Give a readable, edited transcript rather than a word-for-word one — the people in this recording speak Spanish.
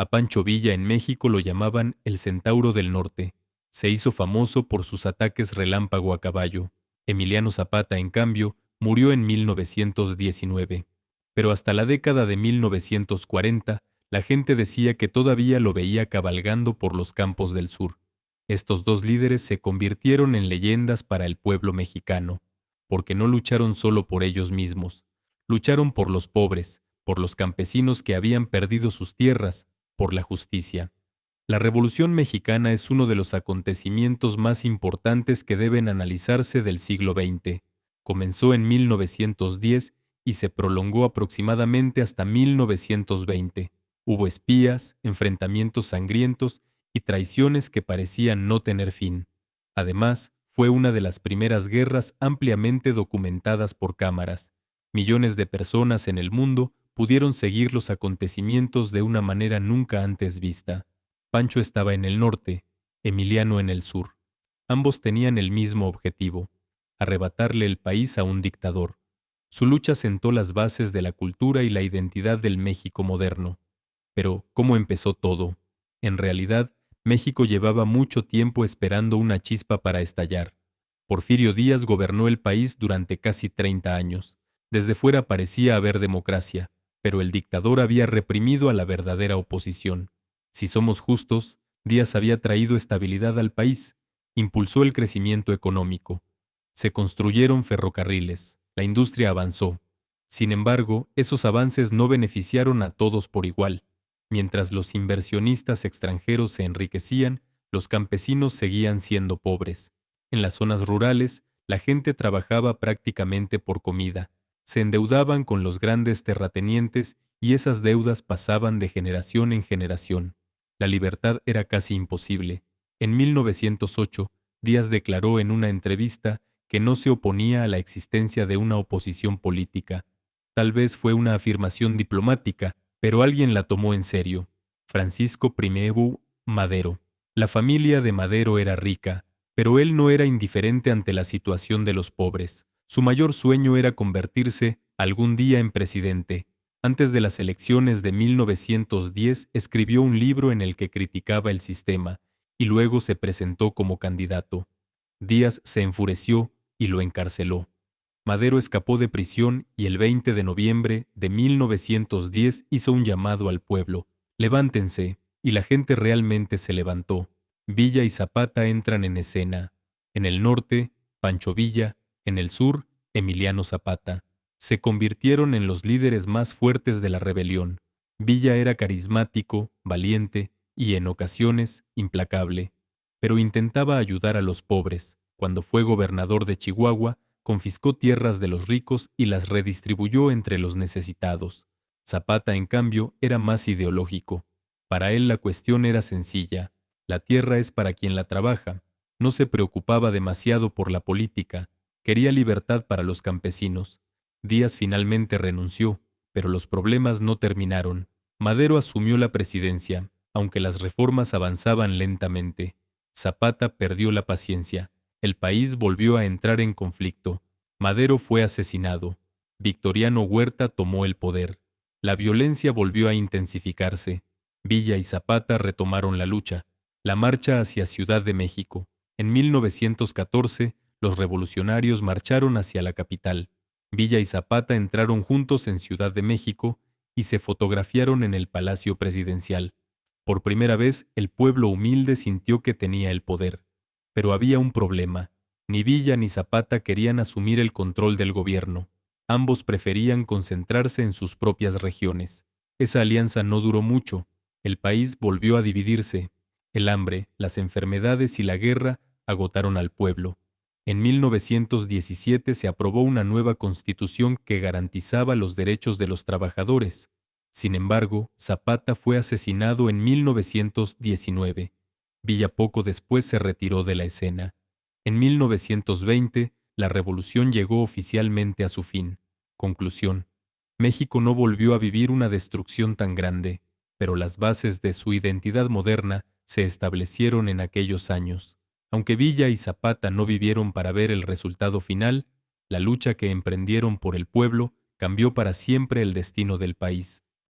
A Pancho Villa en México lo llamaban el Centauro del Norte. Se hizo famoso por sus ataques relámpago a caballo. Emiliano Zapata, en cambio, murió en 1919. Pero hasta la década de 1940, la gente decía que todavía lo veía cabalgando por los campos del sur. Estos dos líderes se convirtieron en leyendas para el pueblo mexicano, porque no lucharon solo por ellos mismos, lucharon por los pobres, por los campesinos que habían perdido sus tierras, por la justicia. La Revolución Mexicana es uno de los acontecimientos más importantes que deben analizarse del siglo XX. Comenzó en 1910 y se prolongó aproximadamente hasta 1920. Hubo espías, enfrentamientos sangrientos y traiciones que parecían no tener fin. Además, fue una de las primeras guerras ampliamente documentadas por cámaras. Millones de personas en el mundo pudieron seguir los acontecimientos de una manera nunca antes vista. Pancho estaba en el norte, Emiliano en el sur. Ambos tenían el mismo objetivo: arrebatarle el país a un dictador. Su lucha sentó las bases de la cultura y la identidad del México moderno. Pero, ¿cómo empezó todo? En realidad, México llevaba mucho tiempo esperando una chispa para estallar. Porfirio Díaz gobernó el país durante casi 30 años. Desde fuera parecía haber democracia, pero el dictador había reprimido a la verdadera oposición. Si somos justos, Díaz había traído estabilidad al país, impulsó el crecimiento económico. Se construyeron ferrocarriles, la industria avanzó. Sin embargo, esos avances no beneficiaron a todos por igual. Mientras los inversionistas extranjeros se enriquecían, los campesinos seguían siendo pobres. En las zonas rurales, la gente trabajaba prácticamente por comida. Se endeudaban con los grandes terratenientes y esas deudas pasaban de generación en generación. La libertad era casi imposible. En 1908, Díaz declaró en una entrevista que no se oponía a la existencia de una oposición política. Tal vez fue una afirmación diplomática, pero alguien la tomó en serio. Francisco I. Madero. La familia de Madero era rica, pero él no era indiferente ante la situación de los pobres. Su mayor sueño era convertirse algún día en presidente. Antes de las elecciones de 1910 escribió un libro en el que criticaba el sistema, y luego se presentó como candidato. Díaz se enfureció y lo encarceló. Madero escapó de prisión y el 20 de noviembre de 1910 hizo un llamado al pueblo: «Levántense», y la gente realmente se levantó. Villa y Zapata entran en escena. En el norte, Pancho Villa; en el sur, Emiliano Zapata. Se convirtieron en los líderes más fuertes de la rebelión. Villa era carismático, valiente y, en ocasiones, implacable. Pero intentaba ayudar a los pobres. Cuando fue gobernador de Chihuahua, confiscó tierras de los ricos y las redistribuyó entre los necesitados. Zapata, en cambio, era más ideológico. Para él la cuestión era sencilla: la tierra es para quien la trabaja. No se preocupaba demasiado por la política, quería libertad para los campesinos. Díaz finalmente renunció, pero los problemas no terminaron. Madero asumió la presidencia, aunque las reformas avanzaban lentamente. Zapata perdió la paciencia. El país volvió a entrar en conflicto. Madero fue asesinado. Victoriano Huerta tomó el poder. La violencia volvió a intensificarse. Villa y Zapata retomaron la lucha. La marcha hacia Ciudad de México. En 1914, los revolucionarios marcharon hacia la capital. Villa y Zapata entraron juntos en Ciudad de México y se fotografiaron en el Palacio Presidencial. Por primera vez, el pueblo humilde sintió que tenía el poder. Pero había un problema. Ni Villa ni Zapata querían asumir el control del gobierno. Ambos preferían concentrarse en sus propias regiones. Esa alianza no duró mucho. El país volvió a dividirse. El hambre, las enfermedades y la guerra agotaron al pueblo. En 1917 se aprobó una nueva constitución que garantizaba los derechos de los trabajadores. Sin embargo, Zapata fue asesinado en 1919. Villa poco después se retiró de la escena. En 1920, la revolución llegó oficialmente a su fin. Conclusión: México no volvió a vivir una destrucción tan grande, pero las bases de su identidad moderna se establecieron en aquellos años. Aunque Villa y Zapata no vivieron para ver el resultado final, la lucha que emprendieron por el pueblo cambió para siempre el destino del país.